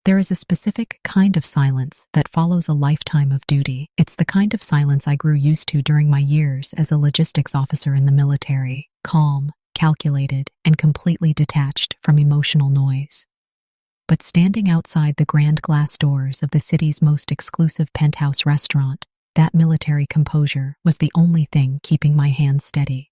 There is a specific kind of silence that follows a lifetime of duty. It's the kind of silence I grew used to during my years as a logistics officer in the military, calm, calculated, and completely detached from emotional noise. But standing outside the grand glass doors of the city's most exclusive penthouse restaurant, that military composure was the only thing keeping my hands steady.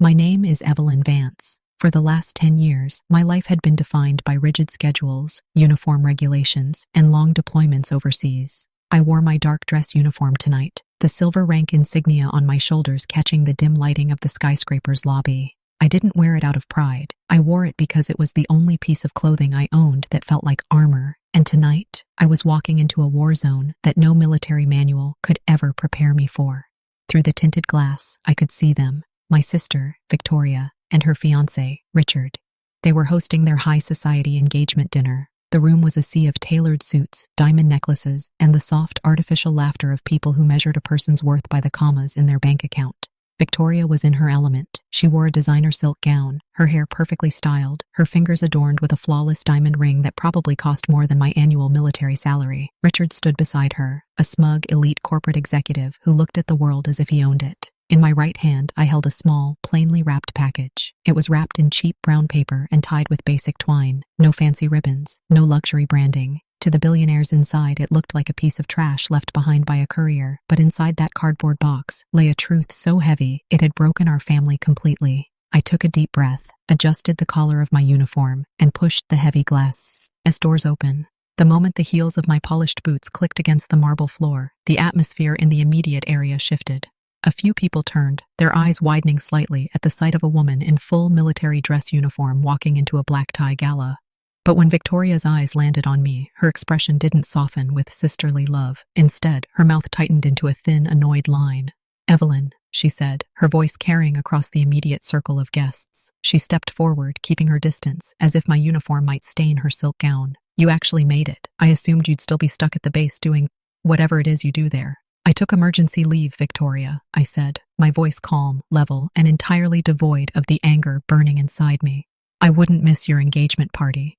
My name is Evelyn Vance. For the last 10 years, my life had been defined by rigid schedules, uniform regulations, and long deployments overseas. I wore my dark dress uniform tonight, the silver rank insignia on my shoulders catching the dim lighting of the skyscraper's lobby. I didn't wear it out of pride. I wore it because it was the only piece of clothing I owned that felt like armor, and tonight, I was walking into a war zone that no military manual could ever prepare me for. Through the tinted glass, I could see them, my sister, Victoria, and her fiancé, Richard. They were hosting their high society engagement dinner. The room was a sea of tailored suits, diamond necklaces, and the soft, artificial laughter of people who measured a person's worth by the commas in their bank account. Victoria was in her element. She wore a designer silk gown, her hair perfectly styled, her fingers adorned with a flawless diamond ring that probably cost more than my annual military salary. Richard stood beside her, a smug, elite corporate executive who looked at the world as if he owned it. In my right hand, I held a small, plainly wrapped package. It was wrapped in cheap brown paper and tied with basic twine. No fancy ribbons, no luxury branding. To the billionaires inside, it looked like a piece of trash left behind by a courier, but inside that cardboard box lay a truth so heavy it had broken our family completely. I took a deep breath, adjusted the collar of my uniform, and pushed the heavy glass doors open. The moment the heels of my polished boots clicked against the marble floor, the atmosphere in the immediate area shifted. A few people turned, their eyes widening slightly at the sight of a woman in full military dress uniform walking into a black tie gala. But when Victoria's eyes landed on me, her expression didn't soften with sisterly love. Instead, her mouth tightened into a thin, annoyed line. "Evelyn," she said, her voice carrying across the immediate circle of guests. She stepped forward, keeping her distance, as if my uniform might stain her silk gown. "You actually made it. I assumed you'd still be stuck at the base doing whatever it is you do there." "I took emergency leave, Victoria," I said, my voice calm, level, and entirely devoid of the anger burning inside me. "I wouldn't miss your engagement party."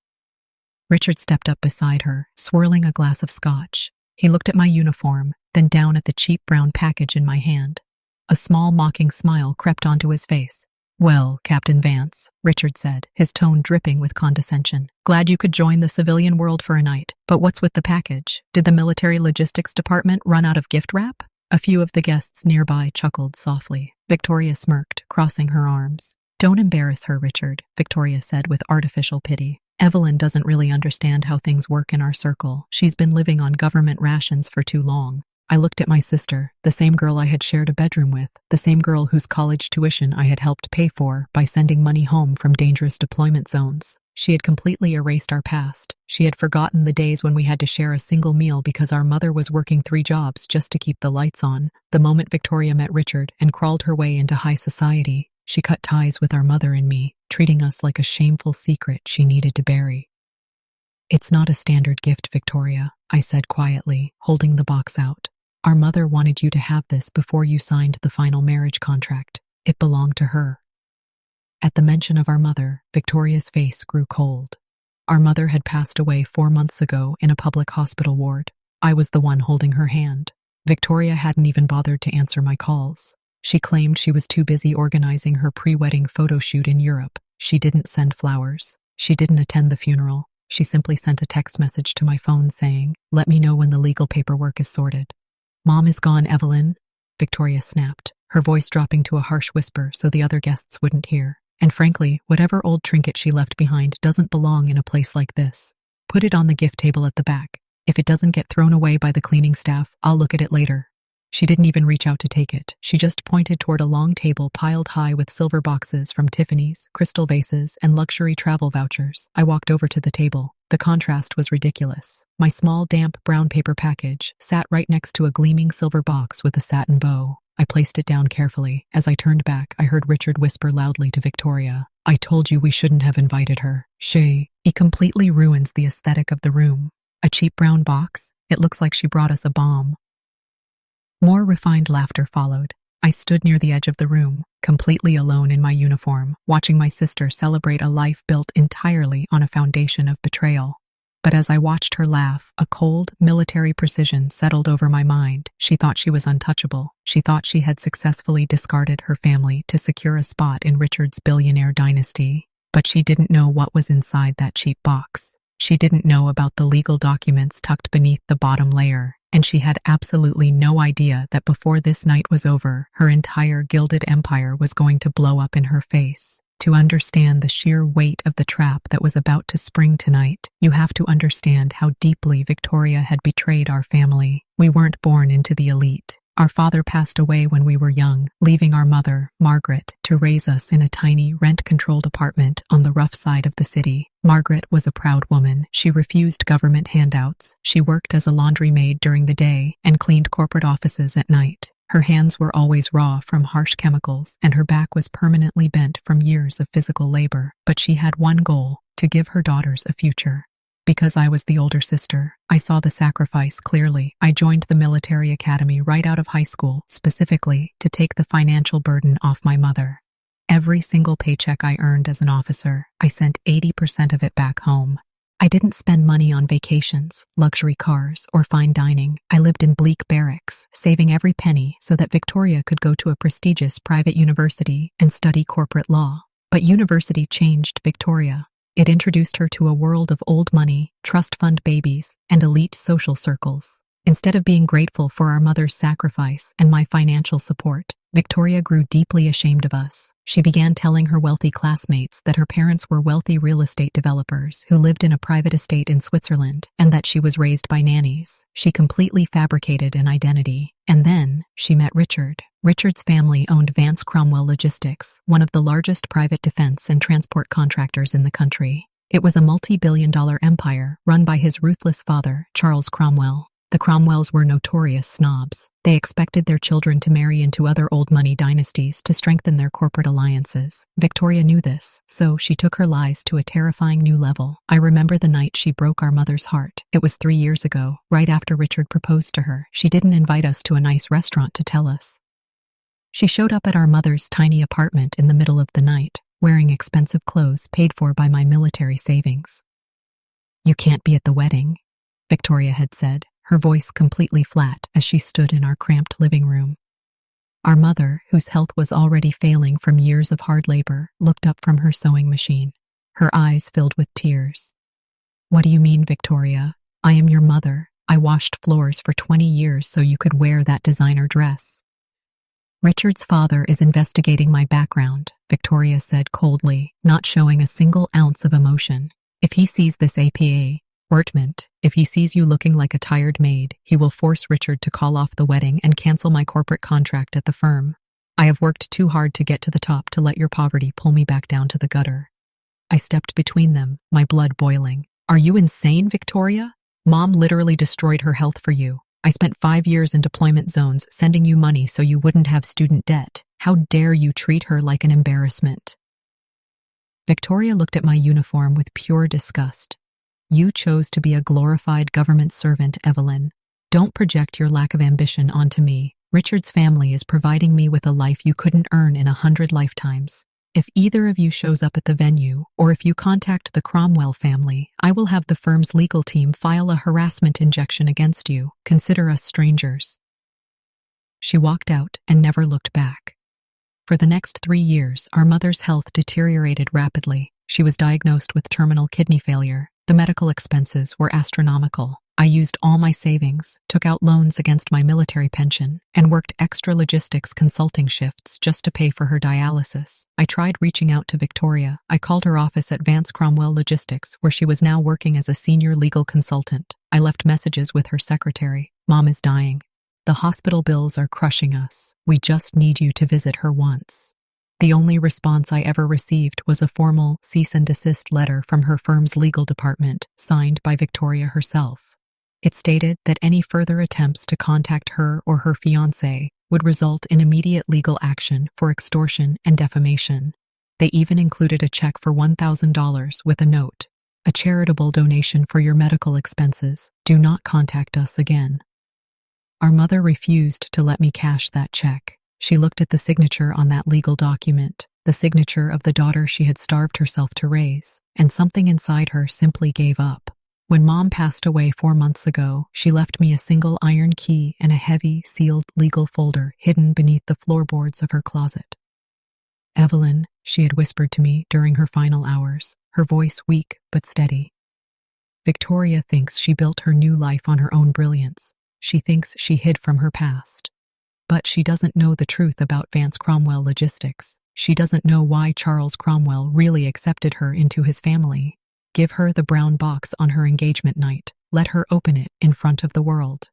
Richard stepped up beside her, swirling a glass of scotch. He looked at my uniform, then down at the cheap brown package in my hand. A small mocking smile crept onto his face. "Well, Captain Vance," Richard said, his tone dripping with condescension. "Glad you could join the civilian world for a night. But what's with the package? Did the military logistics department run out of gift wrap?" A few of the guests nearby chuckled softly. Victoria smirked, crossing her arms. "Don't embarrass her, Richard," Victoria said with artificial pity. "Evelyn doesn't really understand how things work in our circle. She's been living on government rations for too long." I looked at my sister, the same girl I had shared a bedroom with, the same girl whose college tuition I had helped pay for by sending money home from dangerous deployment zones. She had completely erased our past. She had forgotten the days when we had to share a single meal because our mother was working 3 jobs just to keep the lights on. The moment Victoria met Richard and crawled her way into high society, she cut ties with our mother and me, treating us like a shameful secret she needed to bury. "It's not a standard gift, Victoria," I said quietly, holding the box out. "Our mother wanted you to have this before you signed the final marriage contract. It belonged to her." At the mention of our mother, Victoria's face grew cold. Our mother had passed away 4 months ago in a public hospital ward. I was the one holding her hand. Victoria hadn't even bothered to answer my calls. She claimed she was too busy organizing her pre-wedding photo shoot in Europe. She didn't send flowers. She didn't attend the funeral. She simply sent a text message to my phone saying, "Let me know when the legal paperwork is sorted." "Mom is gone, Evelyn," Victoria snapped, her voice dropping to a harsh whisper so the other guests wouldn't hear. "And frankly, whatever old trinket she left behind doesn't belong in a place like this. Put it on the gift table at the back. If it doesn't get thrown away by the cleaning staff, I'll look at it later." She didn't even reach out to take it. She just pointed toward a long table piled high with silver boxes from Tiffany's, crystal vases, and luxury travel vouchers. I walked over to the table. The contrast was ridiculous. My small, damp, brown paper package sat right next to a gleaming silver box with a satin bow. I placed it down carefully. As I turned back, I heard Richard whisper loudly to Victoria, "I told you we shouldn't have invited her. She completely ruins the aesthetic of the room. A cheap brown box? It looks like she brought us a bomb." More refined laughter followed. I stood near the edge of the room, completely alone in my uniform, watching my sister celebrate a life built entirely on a foundation of betrayal. But as I watched her laugh, a cold, military precision settled over my mind. She thought she was untouchable. She thought she had successfully discarded her family to secure a spot in Richard's billionaire dynasty. But she didn't know what was inside that cheap box. She didn't know about the legal documents tucked beneath the bottom layer, and she had absolutely no idea that before this night was over, her entire gilded empire was going to blow up in her face. To understand the sheer weight of the trap that was about to spring tonight, you have to understand how deeply Victoria had betrayed our family. We weren't born into the elite. Our father passed away when we were young, leaving our mother, Margaret, to raise us in a tiny, rent-controlled apartment on the rough side of the city. Margaret was a proud woman. She refused government handouts. She worked as a laundry maid during the day and cleaned corporate offices at night. Her hands were always raw from harsh chemicals, and her back was permanently bent from years of physical labor. But she had one goal: to give her daughters a future. Because I was the older sister, I saw the sacrifice clearly. I joined the military academy right out of high school, specifically to take the financial burden off my mother. Every single paycheck I earned as an officer, I sent 80% of it back home. I didn't spend money on vacations, luxury cars, or fine dining. I lived in bleak barracks, saving every penny so that Victoria could go to a prestigious private university and study corporate law. But university changed Victoria. It introduced her to a world of old money, trust fund babies, and elite social circles. Instead of being grateful for our mother's sacrifice and my financial support, Victoria grew deeply ashamed of us. She began telling her wealthy classmates that her parents were wealthy real estate developers who lived in a private estate in Switzerland, and that she was raised by nannies. She completely fabricated an identity. And then she met Richard. Richard's family owned Vance Cromwell Logistics, one of the largest private defense and transport contractors in the country. It was a multi-billion-dollar empire run by his ruthless father, Charles Cromwell. The Cromwells were notorious snobs. They expected their children to marry into other old money dynasties to strengthen their corporate alliances. Victoria knew this, so she took her lies to a terrifying new level. I remember the night she broke our mother's heart. It was 3 years ago, right after Richard proposed to her. She didn't invite us to a nice restaurant to tell us. She showed up at our mother's tiny apartment in the middle of the night, wearing expensive clothes paid for by my military savings. "You can't be at the wedding," Victoria had said, her voice completely flat as she stood in our cramped living room. Our mother, whose health was already failing from years of hard labor, looked up from her sewing machine. Her eyes filled with tears. "What do you mean, Victoria? I am your mother. I washed floors for 20 years so you could wear that designer dress." "Richard's father is investigating my background," Victoria said coldly, not showing a single ounce of emotion. "If he sees this APA, if he sees you looking like a tired maid, he will force Richard to call off the wedding and cancel my corporate contract at the firm. I have worked too hard to get to the top to let your poverty pull me back down to the gutter." I stepped between them, my blood boiling. "Are you insane, Victoria? Mom literally destroyed her health for you. I spent 5 years in deployment zones sending you money so you wouldn't have student debt. How dare you treat her like an embarrassment?" Victoria looked at my uniform with pure disgust. "You chose to be a glorified government servant, Evelyn. Don't project your lack of ambition onto me. Richard's family is providing me with a life you couldn't earn in 100 lifetimes. If either of you shows up at the venue, or if you contact the Cromwell family, I will have the firm's legal team file a harassment injection against you. Consider us strangers." She walked out and never looked back. For the next 3 years, our mother's health deteriorated rapidly. She was diagnosed with terminal kidney failure. The medical expenses were astronomical. I used all my savings, took out loans against my military pension, and worked extra logistics consulting shifts just to pay for her dialysis. I tried reaching out to Victoria. I called her office at Vance Cromwell Logistics, where she was now working as a senior legal consultant. I left messages with her secretary. "Mom is dying. The hospital bills are crushing us. We just need you to visit her once." The only response I ever received was a formal cease and desist letter from her firm's legal department, signed by Victoria herself. It stated that any further attempts to contact her or her fiancé would result in immediate legal action for extortion and defamation. They even included a check for $1,000 with a note: "A charitable donation for your medical expenses. Do not contact us again." Our mother refused to let me cash that check. She looked at the signature on that legal document, the signature of the daughter she had starved herself to raise, and something inside her simply gave up. When Mom passed away 4 months ago, she left me a single iron key and a heavy, sealed legal folder hidden beneath the floorboards of her closet. Evelyn, she had whispered to me during her final hours, her voice weak but steady. Victoria thinks she built her new life on her own brilliance. She thinks she hid from her past. But she doesn't know the truth about Vance Cromwell Logistics. She doesn't know why Charles Cromwell really accepted her into his family. Give her the brown box on her engagement night. Let her open it in front of the world.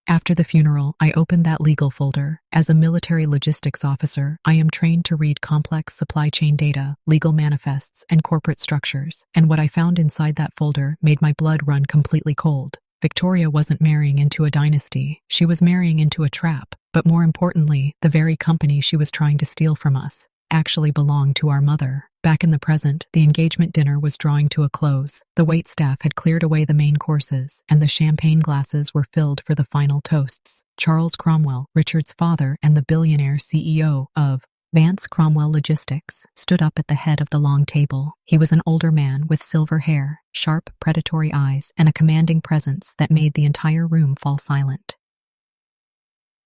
After the funeral, I opened that legal folder. As a military logistics officer, I am trained to read complex supply chain data, legal manifests, and corporate structures, and what I found inside that folder made my blood run completely cold. Victoria wasn't marrying into a dynasty. She was marrying into a trap. But more importantly, the very company she was trying to steal from us actually belonged to our mother. Back in the present, the engagement dinner was drawing to a close. The waitstaff had cleared away the main courses, and the champagne glasses were filled for the final toasts. Charles Cromwell, Richard's father and the billionaire CEO of Vance Cromwell Logistics, stood up at the head of the long table. He was an older man with silver hair, sharp, predatory eyes, and a commanding presence that made the entire room fall silent.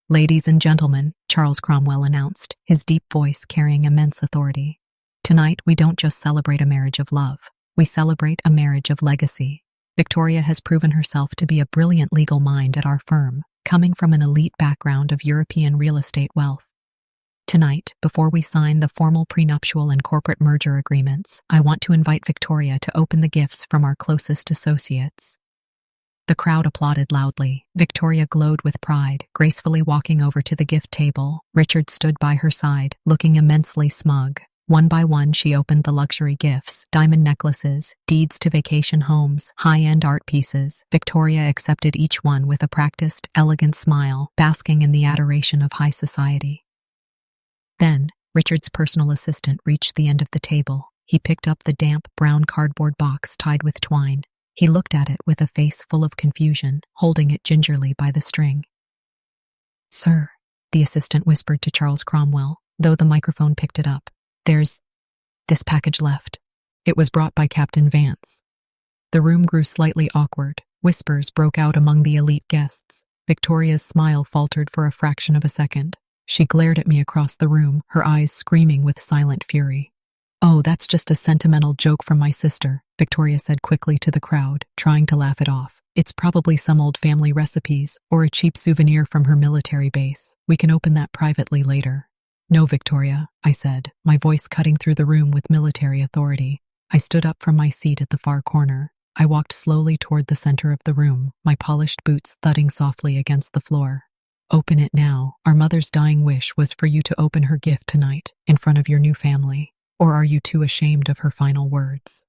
"Ladies and gentlemen," Charles Cromwell announced, his deep voice carrying immense authority. "Tonight we don't just celebrate a marriage of love. We celebrate a marriage of legacy. Victoria has proven herself to be a brilliant legal mind at our firm, coming from an elite background of European real estate wealth. Tonight, before we sign the formal prenuptial and corporate merger agreements, I want to invite Victoria to open the gifts from our closest associates." The crowd applauded loudly. Victoria glowed with pride, gracefully walking over to the gift table. Richard stood by her side, looking immensely smug. One by one, she opened the luxury gifts: diamond necklaces, deeds to vacation homes, high-end art pieces. Victoria accepted each one with a practiced, elegant smile, basking in the adoration of high society. Then, Richard's personal assistant reached the end of the table. He picked up the damp, brown cardboard box tied with twine. He looked at it with a face full of confusion, holding it gingerly by the string. "Sir," the assistant whispered to Charles Cromwell, though the microphone picked it up, "there's this package left. It was brought by Captain Vance." The room grew slightly awkward. Whispers broke out among the elite guests. Victoria's smile faltered for a fraction of a second. She glared at me across the room, her eyes screaming with silent fury. "Oh, that's just a sentimental joke from my sister," Victoria said quickly to the crowd, trying to laugh it off. "It's probably some old family recipes, or a cheap souvenir from her military base. We can open that privately later." "No, Victoria," I said, my voice cutting through the room with military authority. I stood up from my seat at the far corner. I walked slowly toward the center of the room, my polished boots thudding softly against the floor. "Open it now. Our mother's dying wish was for you to open her gift tonight, in front of your new family. Or are you too ashamed of her final words?"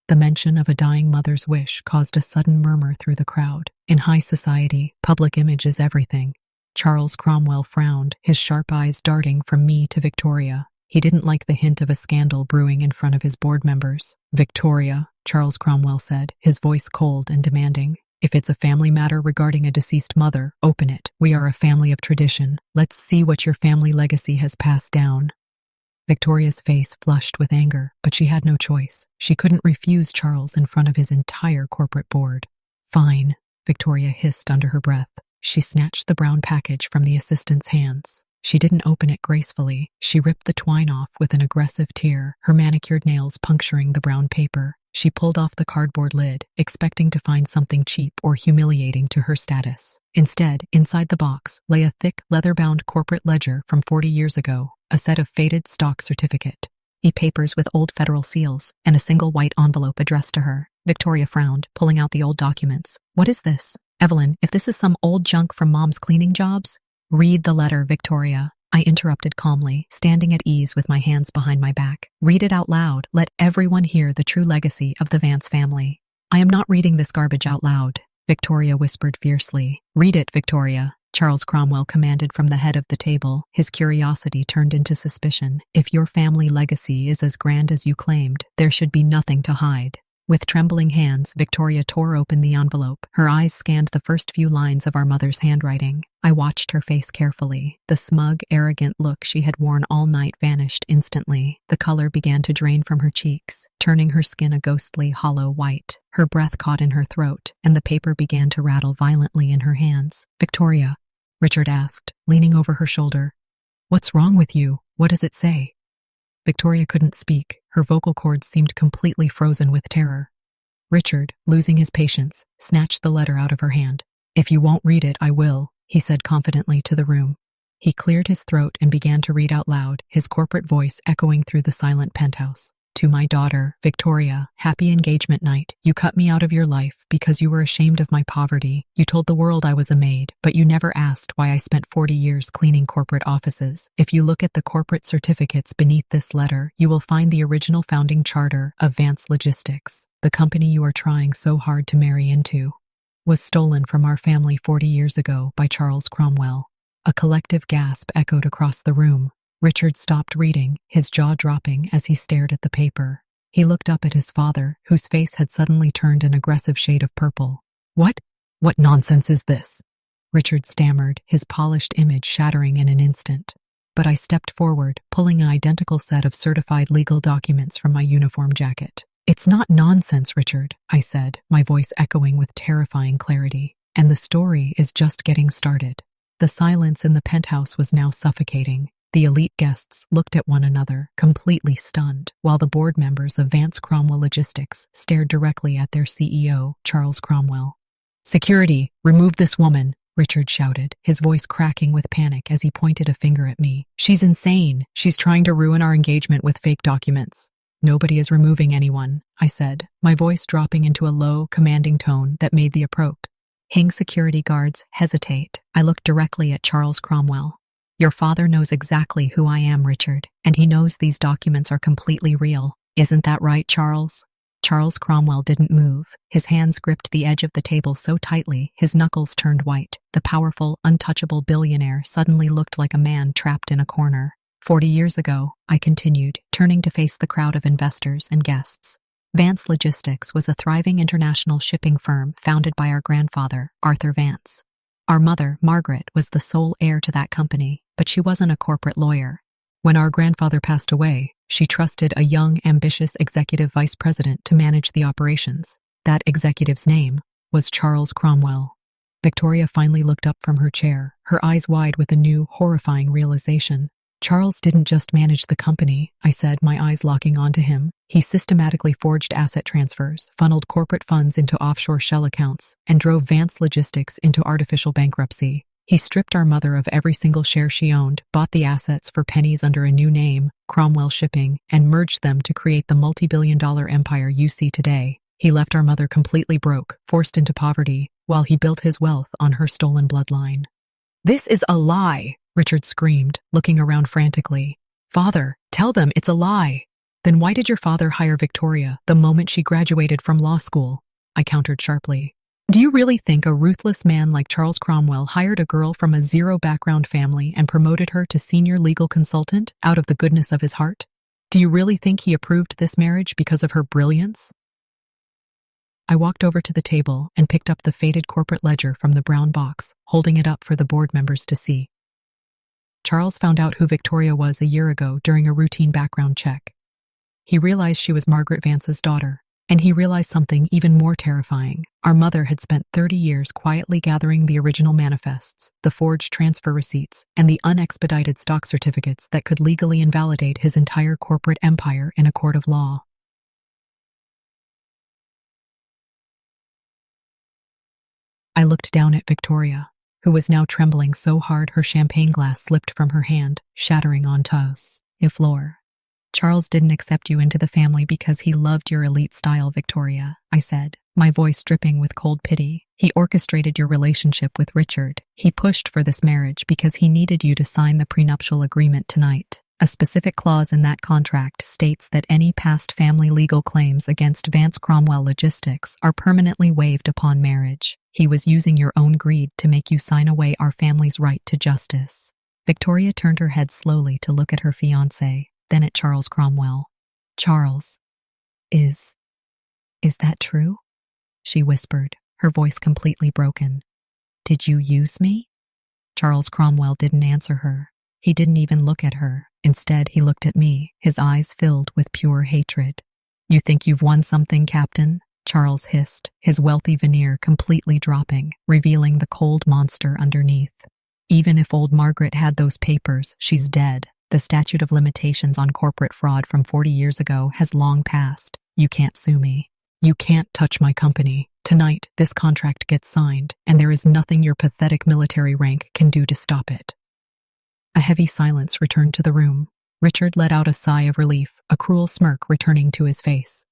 The mention of a dying mother's wish caused a sudden murmur through the crowd. In high society, public image is everything. Charles Cromwell frowned, his sharp eyes darting from me to Victoria. He didn't like the hint of a scandal brewing in front of his board members. "Victoria," Charles Cromwell said, his voice cold and demanding, "if it's a family matter regarding a deceased mother, open it. We are a family of tradition. Let's see what your family legacy has passed down." Victoria's face flushed with anger, but she had no choice. She couldn't refuse Charles in front of his entire corporate board. "Fine," Victoria hissed under her breath. She snatched the brown package from the assistant's hands. She didn't open it gracefully. She ripped the twine off with an aggressive tear, her manicured nails puncturing the brown paper. She pulled off the cardboard lid, expecting to find something cheap or humiliating to her status. Instead, inside the box lay a thick, leather-bound corporate ledger from 40 years ago, a set of faded stock certificate, papers with old federal seals, and a single white envelope addressed to her. Victoria frowned, pulling out the old documents. "What is this?" "Evelyn, if this is some old junk from Mom's cleaning jobs—" "Read the letter, Victoria," I interrupted calmly, standing at ease with my hands behind my back. "Read it out loud. Let everyone hear the true legacy of the Vance family." "I am not reading this garbage out loud," Victoria whispered fiercely. "Read it, Victoria," Charles Cromwell commanded from the head of the table, his curiosity turned into suspicion. "If your family legacy is as grand as you claimed, there should be nothing to hide." With trembling hands, Victoria tore open the envelope. Her eyes scanned the first few lines of our mother's handwriting. I watched her face carefully. The smug, arrogant look she had worn all night vanished instantly. The color began to drain from her cheeks, turning her skin a ghostly, hollow white. Her breath caught in her throat, and the paper began to rattle violently in her hands. "Victoria," Richard asked, leaning over her shoulder. "What's wrong with you? What does it say?" Victoria couldn't speak. Her vocal cords seemed completely frozen with terror. Richard, losing his patience, snatched the letter out of her hand. "If you won't read it, I will," he said confidently to the room. He cleared his throat and began to read out loud, his corporate voice echoing through the silent penthouse. "To my daughter, Victoria, happy engagement night. You cut me out of your life because you were ashamed of my poverty. You told the world I was a maid, but you never asked why I spent 40 years cleaning corporate offices. If you look at the corporate certificates beneath this letter, you will find the original founding charter of Vance Logistics. The company you are trying so hard to marry into was stolen from our family 40 years ago by Charles Cromwell." A collective gasp echoed across the room. Richard stopped reading, his jaw dropping as he stared at the paper. He looked up at his father, whose face had suddenly turned an aggressive shade of purple. What nonsense is this?" Richard stammered, his polished image shattering in an instant. But I stepped forward, pulling an identical set of certified legal documents from my uniform jacket. "It's not nonsense, Richard," I said, my voice echoing with terrifying clarity. "And the story is just getting started." The silence in the penthouse was now suffocating. The elite guests looked at one another, completely stunned, while the board members of Vance Cromwell Logistics stared directly at their CEO, Charles Cromwell. "Security, remove this woman," Richard shouted, his voice cracking with panic as he pointed a finger at me. "She's insane. She's trying to ruin our engagement with fake documents." "Nobody is removing anyone," I said, my voice dropping into a low, commanding tone that made the approach. Hing security guards hesitate. I looked directly at Charles Cromwell. "Your father knows exactly who I am, Richard, and he knows these documents are completely real. Isn't that right, Charles?" Charles Cromwell didn't move. His hands gripped the edge of the table so tightly, his knuckles turned white. The powerful, untouchable billionaire suddenly looked like a man trapped in a corner. 40 years ago, I continued, turning to face the crowd of investors and guests. Vance Logistics was a thriving international shipping firm founded by our grandfather, Arthur Vance. Our mother, Margaret, was the sole heir to that company, but she wasn't a corporate lawyer. When our grandfather passed away, she trusted a young, ambitious executive vice president to manage the operations. That executive's name was Charles Cromwell. Victoria finally looked up from her chair, her eyes wide with a new, horrifying realization. "Charles didn't just manage the company," I said, my eyes locking onto him. "He systematically forged asset transfers, funneled corporate funds into offshore shell accounts, and drove Vance Logistics into artificial bankruptcy. He stripped our mother of every single share she owned, bought the assets for pennies under a new name, Cromwell Shipping, and merged them to create the multi-billion-dollar empire you see today. He left our mother completely broke, forced into poverty, while he built his wealth on her stolen bloodline." "This is a lie!" Richard screamed, looking around frantically. "Father, tell them it's a lie." "Then why did your father hire Victoria the moment she graduated from law school?" I countered sharply. "Do you really think a ruthless man like Charles Cromwell hired a girl from a zero-background family and promoted her to senior legal consultant out of the goodness of his heart? Do you really think he approved this marriage because of her brilliance?" I walked over to the table and picked up the faded corporate ledger from the brown box, holding it up for the board members to see. Charles found out who Victoria was a year ago during a routine background check. He realized she was Margaret Vance's daughter, and he realized something even more terrifying. Our mother had spent 30 years quietly gathering the original manifests, the forged transfer receipts, and the unexpedited stock certificates that could legally invalidate his entire corporate empire in a court of law. I looked down at Victoria, who was now trembling so hard her champagne glass slipped from her hand, shattering onto the floor. "Charles didn't accept you into the family because he loved your elite style, Victoria," I said, my voice dripping with cold pity. "He orchestrated your relationship with Richard. He pushed for this marriage because he needed you to sign the prenuptial agreement tonight. A specific clause in that contract states that any past family legal claims against Vance Cromwell Logistics are permanently waived upon marriage. He was using your own greed to make you sign away our family's right to justice." Victoria turned her head slowly to look at her fiancé, then at Charles Cromwell. "Charles is Is that true? She whispered, her voice completely broken. Did you use me? Charles Cromwell didn't answer her. He didn't even look at her. Instead, he looked at me, his eyes filled with pure hatred. You think you've won something, Captain? Charles hissed, his wealthy veneer completely dropping, revealing the cold monster underneath. Even if old Margaret had those papers, she's dead. The statute of limitations on corporate fraud from 40 years ago has long passed. You can't sue me. You can't touch my company. Tonight, this contract gets signed, and there is nothing your pathetic military rank can do to stop it. A heavy silence returned to the room. Richard let out a sigh of relief, a cruel smirk returning to his face.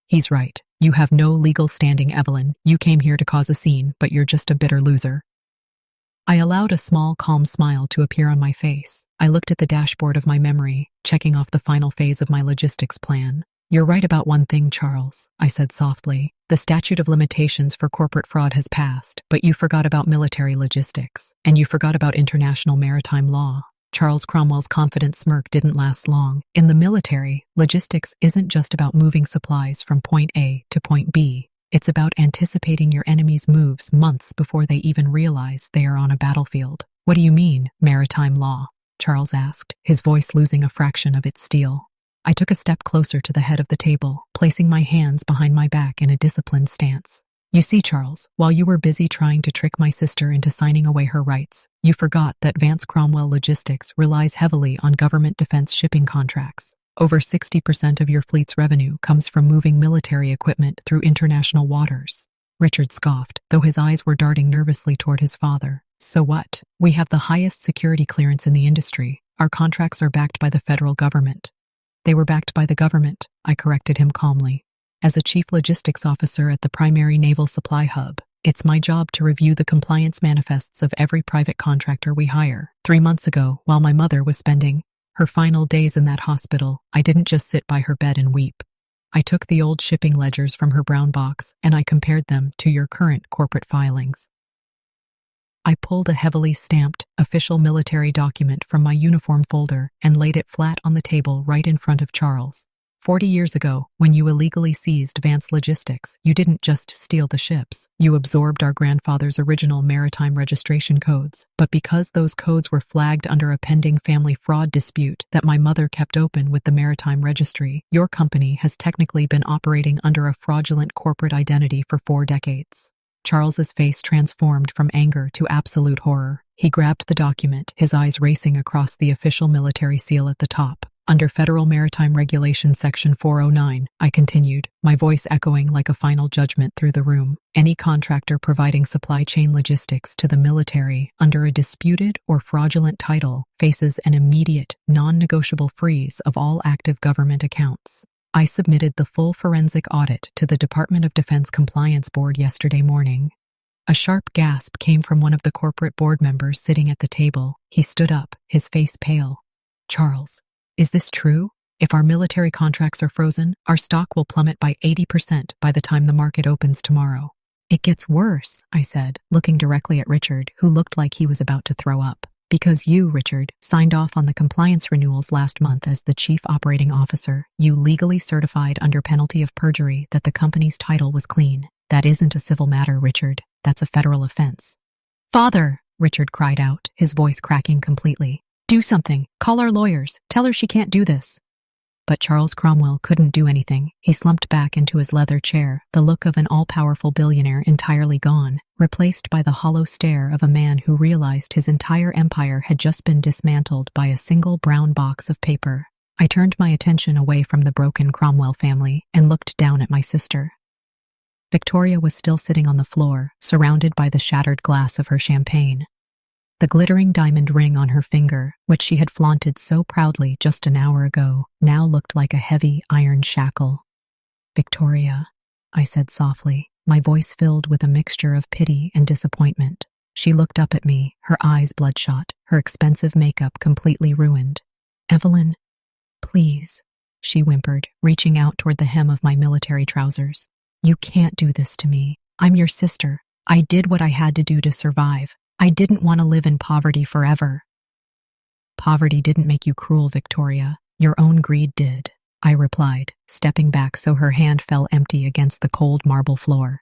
He's right. You have no legal standing, Evelyn. You came here to cause a scene, but you're just a bitter loser. I allowed a small, calm smile to appear on my face. I looked at the dashboard of my memory, checking off the final phase of my logistics plan. You're right about one thing, Charles, I said softly. The statute of limitations for corporate fraud has passed, but you forgot about military logistics, and you forgot about international maritime law. Charles Cromwell's confident smirk didn't last long. In the military, logistics isn't just about moving supplies from point A to point B. It's about anticipating your enemy's moves months before they even realize they are on a battlefield. What do you mean, maritime law? Charles asked, his voice losing a fraction of its steel. I took a step closer to the head of the table, placing my hands behind my back in a disciplined stance. You see, Charles, while you were busy trying to trick my sister into signing away her rights, you forgot that Vance Cromwell Logistics relies heavily on government defense shipping contracts. Over 60% of your fleet's revenue comes from moving military equipment through international waters. Richard scoffed, though his eyes were darting nervously toward his father. So what? We have the highest security clearance in the industry. Our contracts are backed by the federal government. They were backed by the government, I corrected him calmly. As a chief logistics officer at the primary naval supply hub, it's my job to review the compliance manifests of every private contractor we hire. 3 months ago, while my mother was spending her final days in that hospital, I didn't just sit by her bed and weep. I took the old shipping ledgers from her brown box and I compared them to your current corporate filings. I pulled a heavily stamped, official military document from my uniform folder and laid it flat on the table right in front of Charles. 40 years ago, when you illegally seized Vance Logistics, you didn't just steal the ships. You absorbed our grandfather's original maritime registration codes. But because those codes were flagged under a pending family fraud dispute that my mother kept open with the Maritime Registry, your company has technically been operating under a fraudulent corporate identity for 4 decades. Charles's face transformed from anger to absolute horror. He grabbed the document, his eyes racing across the official military seal at the top. Under Federal Maritime Regulation Section 409, I continued, my voice echoing like a final judgment through the room. Any contractor providing supply chain logistics to the military under a disputed or fraudulent title faces an immediate, non-negotiable freeze of all active government accounts. I submitted the full forensic audit to the Department of Defense Compliance Board yesterday morning. A sharp gasp came from one of the corporate board members sitting at the table. He stood up, his face pale. Charles, is this true? If our military contracts are frozen, our stock will plummet by 80% by the time the market opens tomorrow. It gets worse, I said, looking directly at Richard, who looked like he was about to throw up. Because you, Richard, signed off on the compliance renewals last month as the chief operating officer, you legally certified under penalty of perjury that the company's title was clean. That isn't a civil matter, Richard. That's a federal offense. Father, Richard cried out, his voice cracking completely. Do something. Call our lawyers. Tell her she can't do this. But Charles Cromwell couldn't do anything. He slumped back into his leather chair, the look of an all-powerful billionaire entirely gone, replaced by the hollow stare of a man who realized his entire empire had just been dismantled by a single brown box of paper. I turned my attention away from the broken Cromwell family and looked down at my sister. Victoria was still sitting on the floor, surrounded by the shattered glass of her champagne. The glittering diamond ring on her finger, which she had flaunted so proudly just an hour ago, now looked like a heavy iron shackle. Victoria, I said softly, my voice filled with a mixture of pity and disappointment. She looked up at me, her eyes bloodshot, her expensive makeup completely ruined. Evelyn, please, she whimpered, reaching out toward the hem of my military trousers. You can't do this to me. I'm your sister. I did what I had to do to survive. I didn't want to live in poverty forever. Poverty didn't make you cruel, Victoria. Your own greed did. I replied, stepping back so her hand fell empty against the cold marble floor.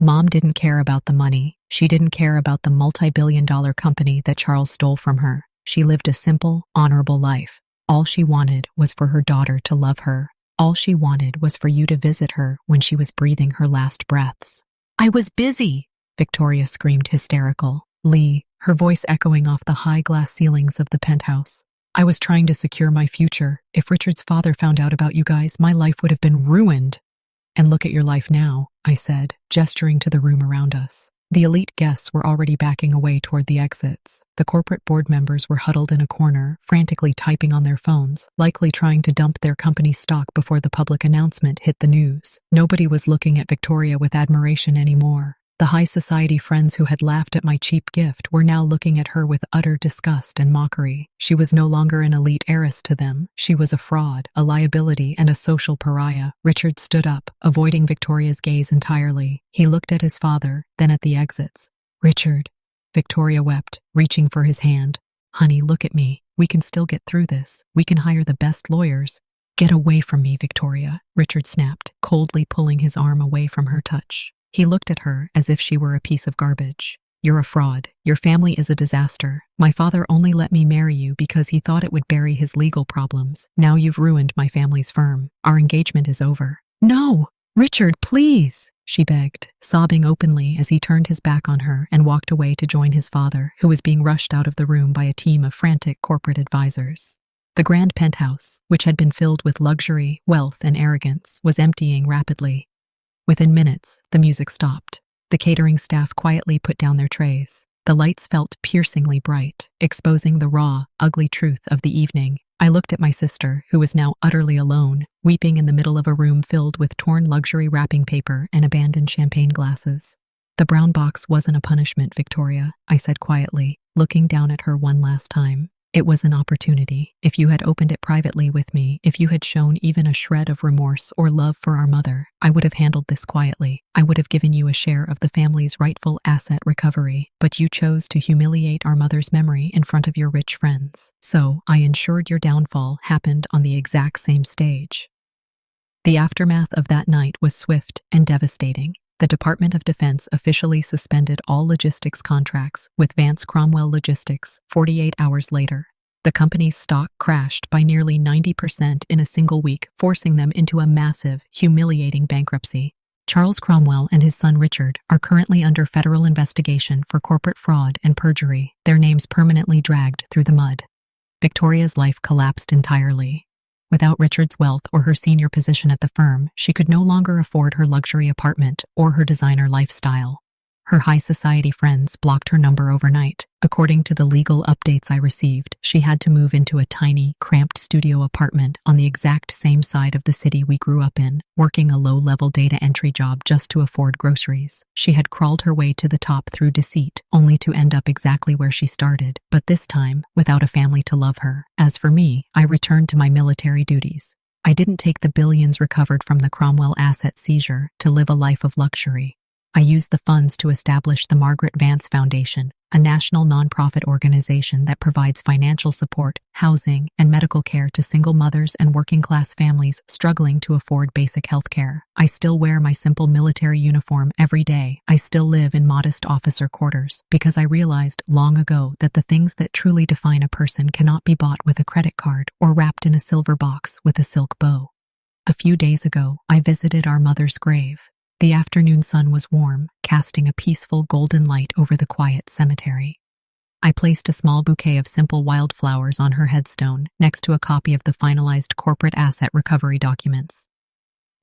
Mom didn't care about the money. She didn't care about the multi-billion-dollar company that Charles stole from her. She lived a simple, honorable life. All she wanted was for her daughter to love her. All she wanted was for you to visit her when she was breathing her last breaths. I was busy, Victoria screamed hysterical. Lee, her voice echoing off the high glass ceilings of the penthouse. I was trying to secure my future. If Richard's father found out about you guys, my life would have been ruined. And look at your life now, I said, gesturing to the room around us. The elite guests were already backing away toward the exits. The corporate board members were huddled in a corner, frantically typing on their phones, likely trying to dump their company stock before the public announcement hit the news. Nobody was looking at Victoria with admiration anymore. The high society friends who had laughed at my cheap gift were now looking at her with utter disgust and mockery. She was no longer an elite heiress to them. She was a fraud, a liability, and a social pariah. Richard stood up, avoiding Victoria's gaze entirely. He looked at his father, then at the exits. Richard, Victoria wept, reaching for his hand. Honey, look at me. We can still get through this. We can hire the best lawyers. Get away from me, Victoria, Richard snapped, coldly pulling his arm away from her touch. He looked at her as if she were a piece of garbage. You're a fraud. Your family is a disaster. My father only let me marry you because he thought it would bury his legal problems. Now you've ruined my family's firm. Our engagement is over. No! Richard, please! She begged, sobbing openly as he turned his back on her and walked away to join his father, who was being rushed out of the room by a team of frantic corporate advisors. The grand penthouse, which had been filled with luxury, wealth, and arrogance, was emptying rapidly. Within minutes, the music stopped. The catering staff quietly put down their trays. The lights felt piercingly bright, exposing the raw, ugly truth of the evening. I looked at my sister, who was now utterly alone, weeping in the middle of a room filled with torn luxury wrapping paper and abandoned champagne glasses. The brown box wasn't a punishment, Victoria, I said quietly, looking down at her one last time. It was an opportunity. If you had opened it privately with me, if you had shown even a shred of remorse or love for our mother, I would have handled this quietly. I would have given you a share of the family's rightful asset recovery, but you chose to humiliate our mother's memory in front of your rich friends. So, I ensured your downfall happened on the exact same stage. The aftermath of that night was swift and devastating. The Department of Defense officially suspended all logistics contracts with Vance Cromwell Logistics 48 hours later. The company's stock crashed by nearly 90% in a single week, forcing them into a massive, humiliating bankruptcy. Charles Cromwell and his son Richard are currently under federal investigation for corporate fraud and perjury, their names permanently dragged through the mud. Victoria's life collapsed entirely. Without Richard's wealth or her senior position at the firm, she could no longer afford her luxury apartment or her designer lifestyle. Her high society friends blocked her number overnight. According to the legal updates I received, she had to move into a tiny, cramped studio apartment on the exact same side of the city we grew up in, working a low-level data entry job just to afford groceries. She had crawled her way to the top through deceit, only to end up exactly where she started, but this time, without a family to love her. As for me, I returned to my military duties. I didn't take the billions recovered from the Cromwell asset seizure to live a life of luxury. I used the funds to establish the Margaret Vance Foundation, a national nonprofit organization that provides financial support, housing, and medical care to single mothers and working-class families struggling to afford basic health care. I still wear my simple military uniform every day. I still live in modest officer quarters, because I realized long ago that the things that truly define a person cannot be bought with a credit card or wrapped in a silver box with a silk bow. A few days ago, I visited our mother's grave. The afternoon sun was warm, casting a peaceful golden light over the quiet cemetery. I placed a small bouquet of simple wildflowers on her headstone, next to a copy of the finalized corporate asset recovery documents.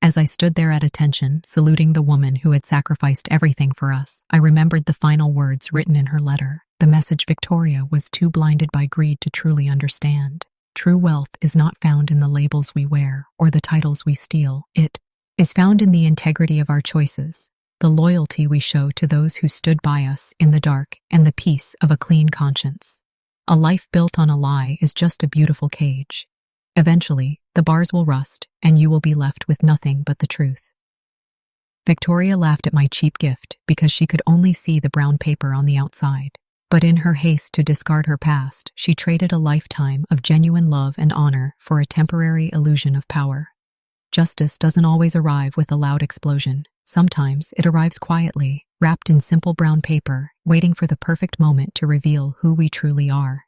As I stood there at attention, saluting the woman who had sacrificed everything for us, I remembered the final words written in her letter. The message Victoria was too blinded by greed to truly understand. True wealth is not found in the labels we wear or the titles we steal. It is found in the integrity of our choices, the loyalty we show to those who stood by us in the dark, and the peace of a clean conscience. A life built on a lie is just a beautiful cage. Eventually, the bars will rust, and you will be left with nothing but the truth. Victoria laughed at my cheap gift because she could only see the brown paper on the outside. But in her haste to discard her past, she traded a lifetime of genuine love and honor for a temporary illusion of power. Justice doesn't always arrive with a loud explosion. Sometimes it arrives quietly, wrapped in simple brown paper, waiting for the perfect moment to reveal who we truly are.